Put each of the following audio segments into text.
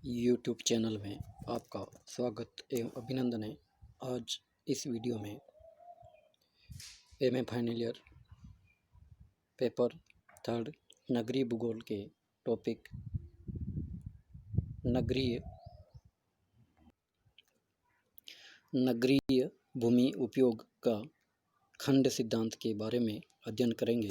YouTube channel में आपका स्वागत एवं अभिनंदन है। आज इस वीडियो में एमए फाइनल ईयर पेपर 3 नगरीय भूगोल के टॉपिक नगरीय भूमि उपयोग का खंड सिद्धांत के बारे में अध्ययन करेंगे।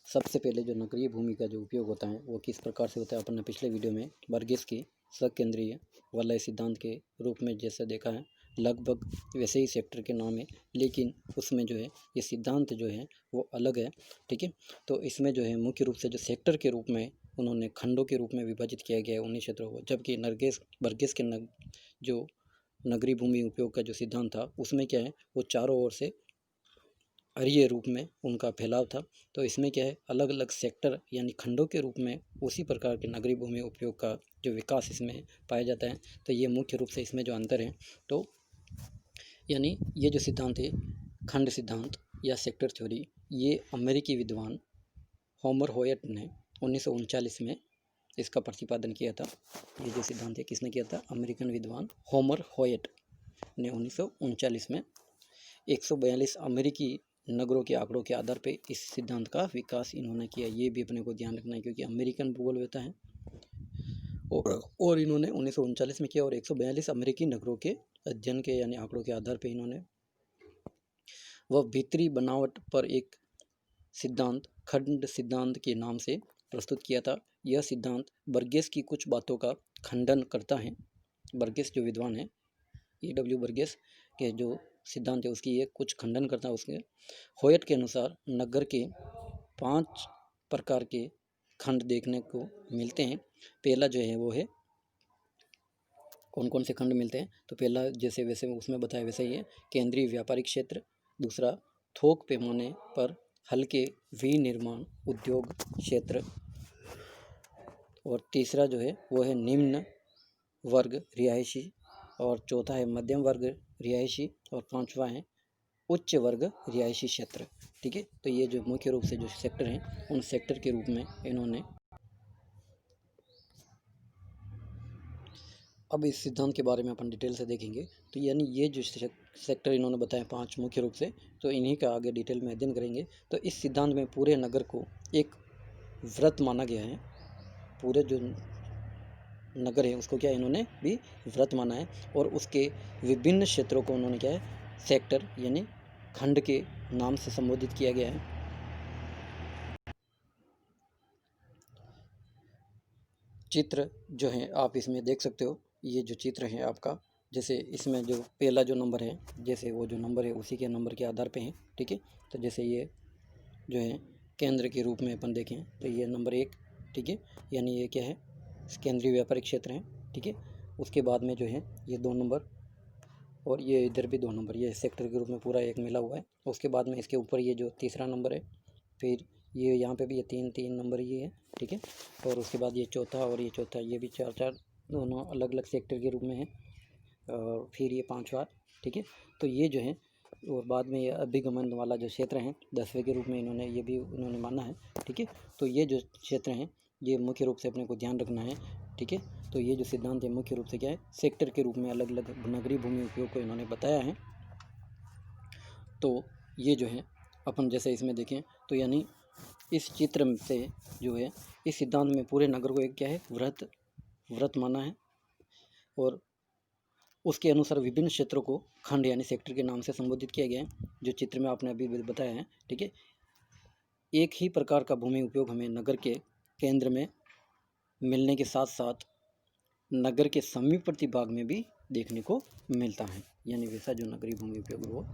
सबसे पहले जो नगरीय भूमि का जो उपयोग होता है वो किस प्रकार से होता है, अपन ने पिछले वीडियो में बर्गेस की सकेंद्रीय वलय सिद्धांत के रूप में जैसे देखा है, लगभग वैसे ही सेक्टर के नाम है, लेकिन उसमें जो है ये सिद्धांत जो है वो अलग है। ठीक है, तो इसमें जो है मुख्य रूप से जो सेक्टर के रूप में उन्होंने खंडों के रूप में विभाजित किया गया है उन्हीं क्षेत्रों को, जबकि बर्गेस के जो नगरीय भूमि उपयोग का जो सिद्धांत था उसमें क्या है वो चारों ओर से अरीय रूप में उनका फैलाव था। तो इसमें क्या है, अलग अलग सेक्टर यानी खंडों के रूप में उसी प्रकार के नगरीय भूमि उपयोग का जो विकास इसमें पाया जाता है। तो ये मुख्य रूप से इसमें जो अंतर है, तो यानी ये जो सिद्धांत है खंड सिद्धांत या सेक्टर थ्योरी, ये अमेरिकी विद्वान होमर होयट ने 1939 में इसका प्रतिपादन किया था। ये जो सिद्धांत है किसने किया था? अमेरिकन विद्वान होमर होयट ने 1939 में 142 अमेरिकी नगरों के आंकड़ों के आधार पर इस सिद्धांत का विकास इन्होंने किया। ये भी अपने को ध्यान रखना है क्योंकि अमेरिकन भूगोल होता है और इन्होंने 1939 में किया और 142 अमेरिकी नगरों के अध्ययन के यानी आंकड़ों के आधार पर इन्होंने वह भीतरी बनावट पर एक सिद्धांत खंड सिद्धांत के नाम से प्रस्तुत किया था। यह सिद्धांत बर्गेस की कुछ बातों का खंडन करता है। बर्गेस जो विद्वान है E.W. बर्गेस के जो सिद्धांत है उसकी ये कुछ खंडन करता है। उसके होयट के अनुसार नगर के 5 प्रकार के खंड देखने को मिलते हैं। पहला जो है वो है, कौन कौन से खंड मिलते हैं, तो पहला जैसे वैसे उसमें बताया वैसे ही है, केंद्रीय व्यापारिक क्षेत्र। दूसरा, थोक पैमाने पर हल्के विनिर्माण उद्योग क्षेत्र। और तीसरा जो है वो है निम्न वर्ग रिहायशी। और चौथा है मध्यम वर्ग रिहायशी। और पांचवा है उच्च वर्ग रिहायशी क्षेत्र। ठीक है, तो ये जो मुख्य रूप से जो सेक्टर हैं उन सेक्टर के रूप में इन्होंने अब इस सिद्धांत के बारे में अपन डिटेल से देखेंगे। तो यानी ये जो सेक्टर इन्होंने बताए 5 मुख्य रूप से, तो इन्हीं का आगे डिटेल में अध्ययन करेंगे। तो इस सिद्धांत में पूरे नगर को एक वृत्त माना गया है। पूरे जो नगर है उसको क्या इन्होंने भी वृत्त माना है और उसके विभिन्न क्षेत्रों को उन्होंने क्या है सेक्टर यानी खंड के नाम से संबोधित किया गया है। चित्र जो है आप इसमें देख सकते हो, ये जो चित्र है आपका, जैसे इसमें जो पहला जो नंबर है जैसे वो जो नंबर है उसी के नंबर के आधार पे है। ठीक है, तो जैसे ये जो है केंद्र के रूप में अपन देखें तो ये नंबर 1। ठीक है, यानी ये क्या है केंद्रीय व्यापारिक क्षेत्र है। ठीक है, उसके बाद में जो है ये 2 नंबर और ये इधर भी 2 नंबर, ये सेक्टर के रूप में पूरा एक मिला हुआ है। उसके बाद में इसके ऊपर ये जो तीसरा नंबर है, फिर ये यहाँ पे भी ये 3 नंबर ये है। ठीक है, और उसके बाद ये चौथा और ये चौथा, ये भी 4 दोनों अलग अलग सेक्टर के रूप में है। और फिर ये 5वां। ठीक है, तो ये जो है और बाद में ये अभिगमन वाला जो क्षेत्र है 10वें के रूप में इन्होंने माना है। ठीक है, तो ये जो क्षेत्र हैं ये मुख्य रूप से अपने को ध्यान रखना है। ठीक है, तो ये जो सिद्धांत है मुख्य रूप से क्या है सेक्टर के रूप में अलग अलग नगरीय भूमि उपयोग को इन्होंने बताया है। तो ये जो है अपन जैसे इसमें देखें तो यानी इस चित्र से जो है इस सिद्धांत में पूरे नगर को एक क्या है वृत्त माना है और उसके अनुसार विभिन्न क्षेत्रों को खंड यानी सेक्टर के नाम से संबोधित किया गया है, जो चित्र में आपने अभी बताया है। ठीक है, एक ही प्रकार का भूमि उपयोग हमें नगर के केंद्र में मिलने के साथ साथ नगर के समीपवर्ती भाग में भी देखने को मिलता है। यानी वैसा जो नगरीय भूमि उपयोग वो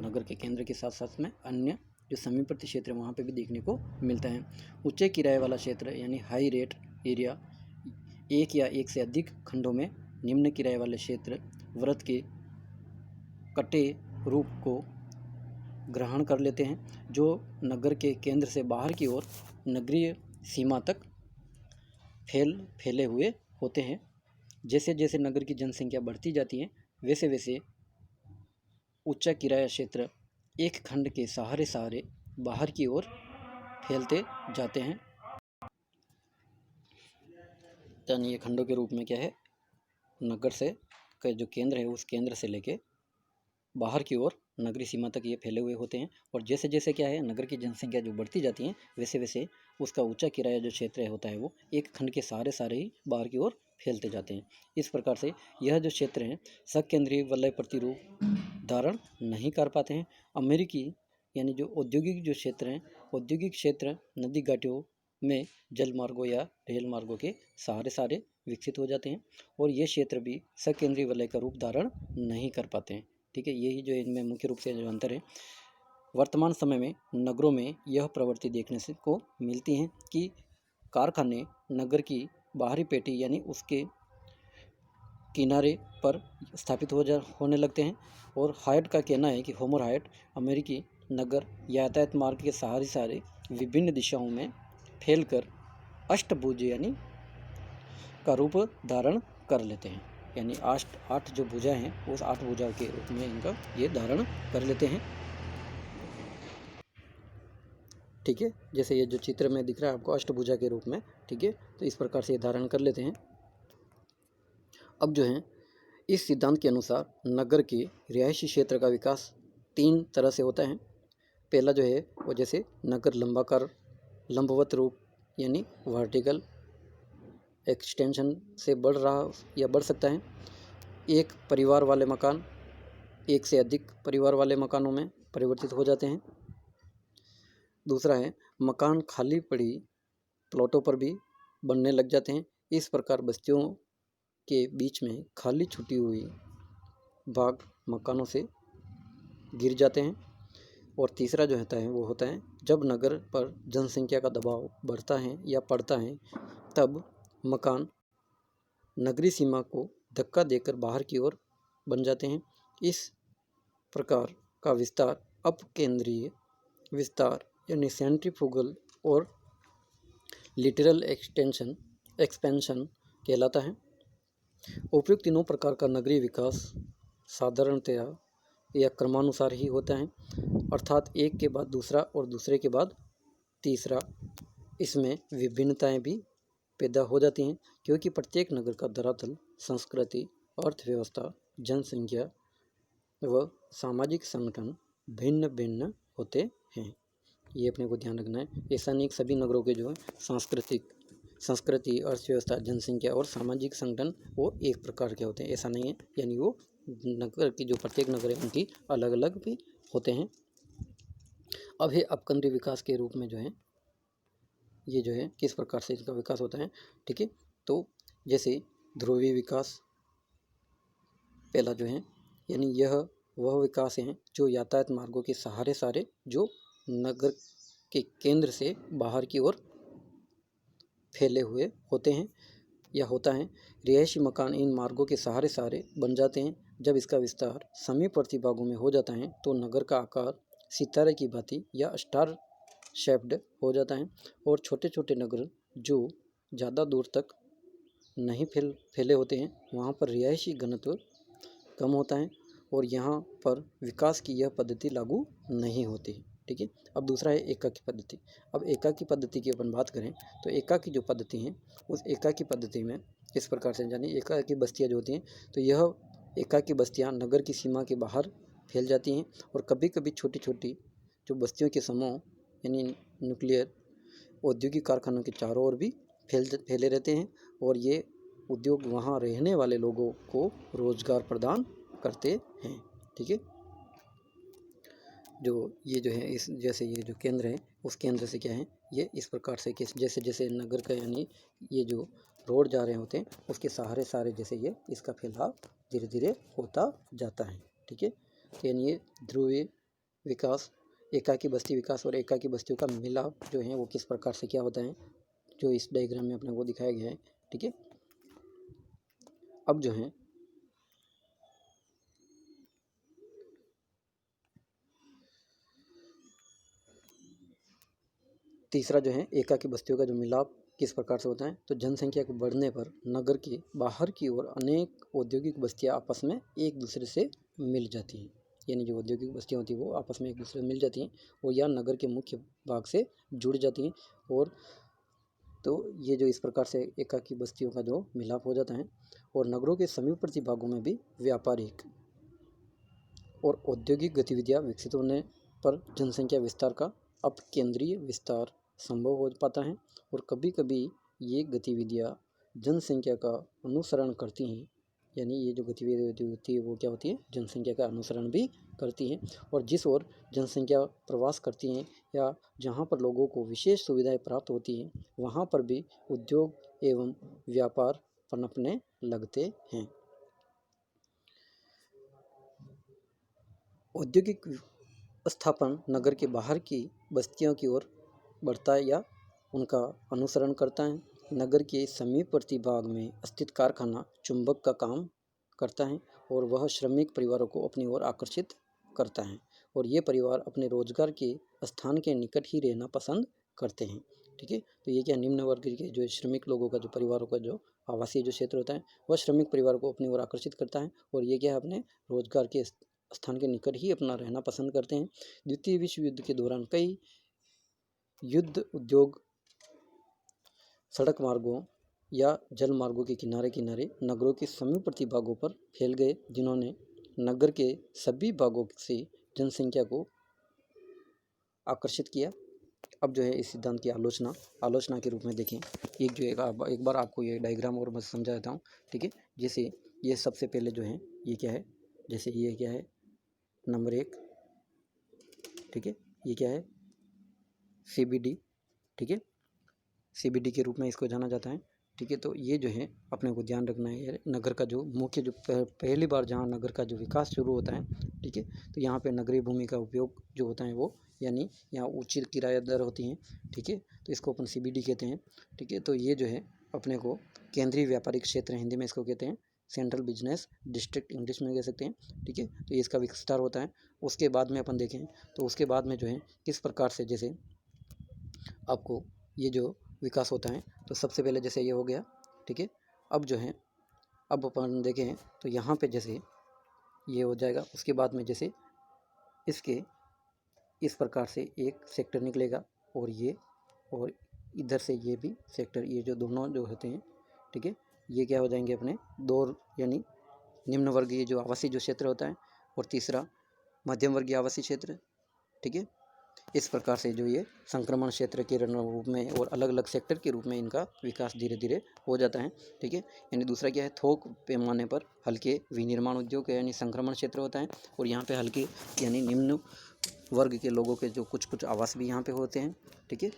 नगर के केंद्र के साथ साथ में अन्य जो समीपवर्ती क्षेत्र है वहाँ पे भी देखने को मिलता है। उच्च किराए वाला क्षेत्र यानी हाई रेट एरिया, एक या एक से अधिक खंडों में निम्न किराए वाले क्षेत्र वृत्त के कटे रूप को ग्रहण कर लेते हैं, जो नगर के केंद्र से बाहर की ओर नगरीय सीमा तक फैले हुए होते हैं। जैसे जैसे नगर की जनसंख्या बढ़ती जाती है वैसे वैसे उच्च किराया क्षेत्र एक खंड के सहारे बाहर की ओर फैलते जाते हैं। यानी ये खंडों के रूप में क्या है नगर से का जो केंद्र है उस केंद्र से लेके बाहर की ओर नगरीय सीमा तक ये फैले हुए होते हैं। और जैसे जैसे क्या है नगर की जनसंख्या जो बढ़ती जाती है वैसे वैसे उसका ऊंचा किराया जो क्षेत्र होता है वो एक खंड के सारे ही बाहर की ओर फैलते जाते हैं। इस प्रकार से यह जो क्षेत्र है सकेंद्रीय वलय प्रतिरूप धारण नहीं कर पाते हैं। अमेरिकी यानी जो औद्योगिक जो क्षेत्र हैं, औद्योगिक क्षेत्र नदी घाटियों में जल मार्गों या रेल मार्गों के सारे विकसित हो जाते हैं और ये क्षेत्र भी सकेंद्रीय वलय का रूप धारण नहीं कर पाते हैं। ठीक है, यही जो इनमें मुख्य रूप से जो अंतर है। वर्तमान समय में नगरों में यह प्रवृत्ति देखने से को मिलती है कि कारखाने नगर की बाहरी पेटी यानी उसके किनारे पर स्थापित होने लगते हैं। और हायट का कहना है कि होमर हायट अमेरिकी नगर यातायात मार्ग के सारे विभिन्न दिशाओं में फैलकर अष्टभुज यानी का रूप धारण कर लेते हैं। यानी आठ जो भुजाएं हैं उस 8 भुजाओं के रूप में इनका ये धारण कर लेते हैं। ठीक है, जैसे ये जो चित्र में दिख रहा है आपको अष्टभुजा के रूप में। ठीक है, तो इस प्रकार से ये धारण कर लेते हैं। अब जो है इस सिद्धांत के अनुसार नगर के रिहायशी क्षेत्र का विकास 3 तरह से होता है। पहला जो है वो जैसे नगर लंबाकार लंबवत रूप यानी वर्टिकल एक्सटेंशन से बढ़ रहा या बढ़ सकता है। एक परिवार वाले मकान एक से अधिक परिवार वाले मकानों में परिवर्तित हो जाते हैं। दूसरा है मकान खाली पड़ी प्लॉटों पर भी बनने लग जाते हैं। इस प्रकार बस्तियों के बीच में खाली छुटी हुई भाग मकानों से गिर जाते हैं। और तीसरा जो होता है वो होता है जब नगर पर जनसंख्या का दबाव बढ़ता है या पड़ता है तब मकान नगरीय सीमा को धक्का देकर बाहर की ओर बन जाते हैं। इस प्रकार का विस्तार अपकेंद्रीय विस्तार यानी सेंट्रीफ्यूगल और लिटरल एक्सपेंशन कहलाता है। उपयुक्त तीनों प्रकार का नगरीय विकास साधारणतया या क्रमानुसार ही होता है, अर्थात एक के बाद दूसरा और दूसरे के बाद तीसरा। इसमें विभिन्नताएं भी पैदा हो जाती हैं क्योंकि प्रत्येक नगर का धरातल, संस्कृति, अर्थव्यवस्था, जनसंख्या व सामाजिक संगठन भिन्न भिन्न होते हैं। ये अपने को ध्यान रखना है। ऐसा नहीं कि सभी नगरों के जो है संस्कृति, अर्थव्यवस्था, जनसंख्या और सामाजिक संगठन वो एक प्रकार के होते हैं, ऐसा नहीं है। यानी वो नगर की जो प्रत्येक नगर है उनकी अलग अलग भी होते हैं। अब है अपकेंद्रीय विकास के रूप में जो है ये जो है किस प्रकार से इसका विकास होता है। ठीक है, तो जैसे ध्रुवीय विकास पहला जो है यानी यह वह विकास है जो यातायात मार्गों के सारे जो नगर के केंद्र से बाहर की ओर फैले हुए होते हैं या होता है। रिहायशी मकान इन मार्गों के सारे बन जाते हैं। जब इसका विस्तार समीपवर्ती भागों में हो जाता है तो नगर का आकार सितारे की भांति या स्टार शेप्ड हो जाता है और छोटे छोटे नगर जो ज़्यादा दूर तक नहीं फैले होते हैं वहाँ पर रिहायशी घनत्व कम होता है और यहाँ पर विकास की यह पद्धति लागू नहीं होती। ठीक है, अब दूसरा है एकाकी पद्धति। अब एकाकी पद्धति की अपन बात करें तो एकाकी जो पद्धति है उस एकाकी पद्धति में इस प्रकार से यानी एकाकी बस्तियाँ जो होती हैं तो यह एकाकी बस्तियाँ नगर की सीमा के बाहर फैल जाती हैं और कभी कभी छोटी छोटी जो बस्तियों के समूह यानी न्यूक्लियर औद्योगिक कारखानों के चारों ओर भी फैले रहते हैं और ये उद्योग वहाँ रहने वाले लोगों को रोजगार प्रदान करते हैं। ठीक है, जो ये जो है इस जैसे ये जो केंद्र है उस केंद्र से क्या है ये इस प्रकार से कि जैसे जैसे नगर का यानी ये जो रोड जा रहे होते हैं उसके सारे जैसे ये इसका फैलाव धीरे धीरे होता जाता है। ठीक है, तो यानी ये ध्रुवीय विकास, एकाकी बस्ती विकास और एकाकी बस्तियों का मिलाप जो है वो किस प्रकार से क्या होता है जो इस डायग्राम में अपने को दिखाया गया है। ठीक है, अब जो है तीसरा जो है एकाकी बस्तियों का जो मिलाप किस प्रकार से होता है तो जनसंख्या के बढ़ने पर नगर के बाहर की ओर अनेक औद्योगिक बस्तियां आपस में एक दूसरे से मिल जाती हैं। यानी जो औद्योगिक बस्तियां होती हैं वो आपस में एक दूसरे से मिल जाती हैं और या नगर के मुख्य भाग से जुड़ जाती हैं और तो ये जो इस प्रकार से एकाकी बस्तियों का जो मिलाप हो जाता है। और नगरों के समीपवर्ती भागों में भी व्यापारिक और औद्योगिक गतिविधियां विकसित होने पर जनसंख्या विस्तार का अपकेंद्रीय विस्तार संभव हो पाता है। और कभी कभी ये गतिविधियां जनसंख्या का अनुसरण करती हैं, यानी ये जो गतिविधि होती है वो क्या होती है, जनसंख्या का अनुसरण भी करती हैं। और जिस ओर जनसंख्या प्रवास करती हैं या जहाँ पर लोगों को विशेष सुविधाएं प्राप्त होती हैं, वहाँ पर भी उद्योग एवं व्यापार पनपने लगते हैं। औद्योगिक स्थापन नगर के बाहर की बस्तियों की ओर बढ़ता है या उनका अनुसरण करता है। नगर के समीपवर्ती भाग में स्थित कारखाना चुंबक का काम करता है और वह श्रमिक परिवारों को अपनी ओर आकर्षित करता है। और ये परिवार अपने रोजगार के स्थान के निकट ही रहना पसंद करते हैं। ठीक है, तो ये क्या निम्न वर्ग के जो श्रमिक लोगों का जो परिवारों का जो आवासीय जो क्षेत्र होता है वह श्रमिक परिवार को अपनी ओर आकर्षित करता है। और ये क्या है, अपने रोजगार के स्थान के निकट ही अपना रहना पसंद करते हैं। द्वितीय विश्व युद्ध के दौरान कई युद्ध उद्योग सड़क मार्गों या जल मार्गों के किनारे किनारे नगरों के समीपवर्ती भागों पर फैल गए, जिन्होंने नगर के सभी भागों से जनसंख्या को आकर्षित किया। अब जो है इस सिद्धांत की आलोचना के रूप में देखें। एक बार आपको ये डायग्राम और मैं समझा देता हूँ। ठीक है, जैसे ये सबसे पहले जो है ये क्या है, जैसे ये क्या है नंबर 1। ठीक है, ये क्या है CBD। ठीक है, CBD के रूप में इसको जाना जाता है। ठीक है, तो ये जो है अपने को ध्यान रखना है, नगर का जो मुख्य जो पहली बार जहाँ नगर का जो विकास शुरू होता है, ठीक है, तो यहाँ पे नगरीय भूमि का उपयोग जो होता है वो, यानी यहाँ ऊंची किराया दर होती हैं। ठीक है, तो इसको अपन CBD कहते हैं। ठीक है, तो ये जो है अपने को केंद्रीय व्यापारिक क्षेत्र हिंदी में इसको कहते हैं, सेंट्रल बिजनेस डिस्ट्रिक्ट इंग्लिश में कह सकते हैं। ठीक है, तो ये इसका विस्तार होता है। उसके बाद में अपन देखें तो उसके बाद में जो है किस प्रकार से जैसे आपको ये जो विकास होता है, तो सबसे पहले जैसे ये हो गया। ठीक है, अब जो है अब अपन देखें तो यहाँ पे जैसे ये हो जाएगा, उसके बाद में जैसे इसके इस प्रकार से एक सेक्टर निकलेगा और ये और इधर से ये भी सेक्टर, ये जो दोनों जो होते हैं, ठीक है, ये क्या हो जाएंगे अपने दो, यानी निम्न वर्गीय जो आवासीय जो क्षेत्र होता है और तीसरा मध्यम वर्गीय आवासीय क्षेत्र। ठीक है, इस प्रकार से जो ये संक्रमण क्षेत्र के रूप में और अलग अलग सेक्टर के रूप में इनका विकास धीरे धीरे हो जाता है। ठीक है, यानी दूसरा क्या है, थोक पैमाने पर हल्के विनिर्माण उद्योग यानी संक्रमण क्षेत्र होता है। और यहाँ पे हल्के यानी निम्न वर्ग के लोगों के जो कुछ आवास भी यहाँ पे होते हैं। ठीक है,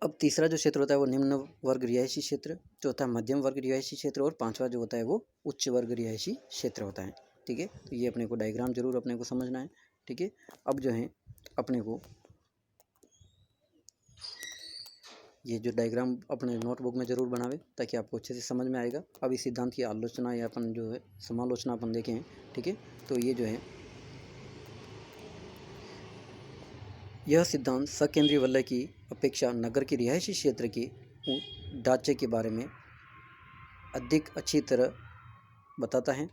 अब तीसरा जो क्षेत्र होता है वो निम्न वर्ग रिहायशी क्षेत्र, चौथा मध्यम वर्ग रिहायशी क्षेत्र और पांचवा जो होता है वो उच्च वर्ग रिहायशी क्षेत्र होता है। ठीक है, तो ये अपने को डायग्राम जरूर अपने को समझना है। ठीक है, अब जो है अपने को ये जो डायग्राम अपने नोटबुक में ज़रूर बनावे ताकि आपको अच्छे से समझ में आएगा। अब इस सिद्धांत की आलोचना या अपन जो है समालोचना अपन देखें। ठीक है, तो ये जो है यह सिद्धांत सकेंद्रीय वलय की अपेक्षा नगर के रिहायशी क्षेत्र के ढांचे के बारे में अधिक अच्छी तरह बताता है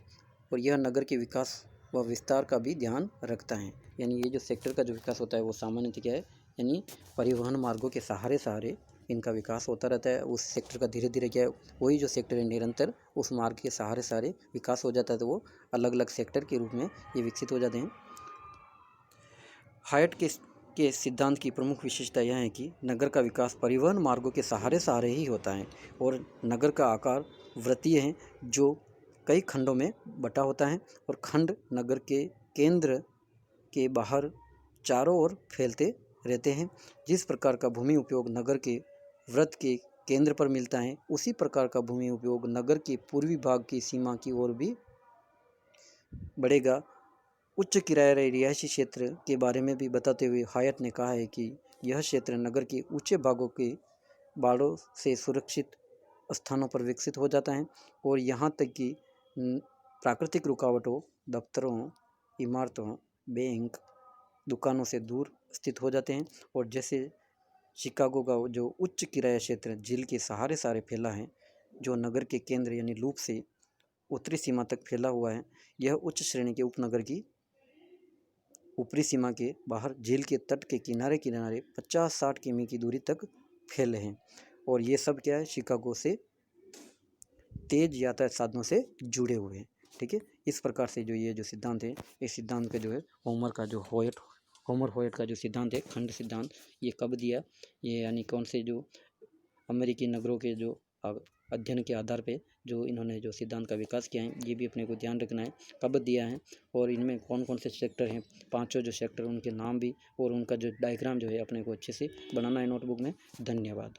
और यह नगर के विकास व विस्तार का भी ध्यान रखता है। यानी ये जो सेक्टर का जो विकास होता है वो सामान्यतः क्या है, यानी परिवहन मार्गों के सहारे इनका विकास होता रहता है। उस सेक्टर का धीरे धीरे क्या है, वही जो सेक्टर है निरंतर उस मार्ग के सहारे विकास हो जाता है, तो वो अलग अलग सेक्टर के रूप में ये विकसित हो जाते हैं। हायट के सिद्धांत की प्रमुख विशेषता यह है कि नगर का विकास परिवहन मार्गों के सहारे ही होता है और नगर का आकार वृत्तीय है जो कई खंडों में बटा होता है और खंड नगर के केंद्र के बाहर चारों ओर फैलते रहते हैं। जिस प्रकार का भूमि उपयोग नगर के वृत्त के केंद्र पर मिलता है, उसी प्रकार का भूमि उपयोग नगर के पूर्वी भाग की सीमा की ओर भी बढ़ेगा। उच्च किराया रिहायशी क्षेत्र के बारे में भी बताते हुए हायट ने कहा है कि यह क्षेत्र नगर के ऊंचे भागों के बाड़ों से सुरक्षित स्थानों पर विकसित हो जाता है और यहाँ तक कि प्राकृतिक रुकावटों, दफ्तरों, इमारतों, बैंक, दुकानों से दूर स्थित हो जाते हैं। और जैसे शिकागो का जो उच्च किराया क्षेत्र झील के सहारे फैला है, जो नगर के केंद्र यानी लूप से उत्तरी सीमा तक फैला हुआ है, यह उच्च श्रेणी के उपनगर की ऊपरी सीमा के बाहर झील के तट के किनारे किनारे 50-60 किमी की दूरी तक फैले हैं। और ये सब क्या है, शिकागो से तेज यातायात साधनों से जुड़े हुए हैं। ठीक है, इस प्रकार से जो ये जो सिद्धांत है, इस सिद्धांत का जो है होमर होयट का जो सिद्धांत है, खंड सिद्धांत, ये कब दिया, ये यानी कौन से जो अमेरिकी नगरों के जो अध्ययन के आधार पे जो इन्होंने जो सिद्धांत का विकास किया है, ये भी अपने को ध्यान रखना है, कब दिया है और इनमें कौन कौन से सेक्टर हैं, पांचों जो सेक्टर उनके नाम भी और उनका जो डायग्राम जो है अपने को अच्छे से बनाना है नोटबुक में। धन्यवाद।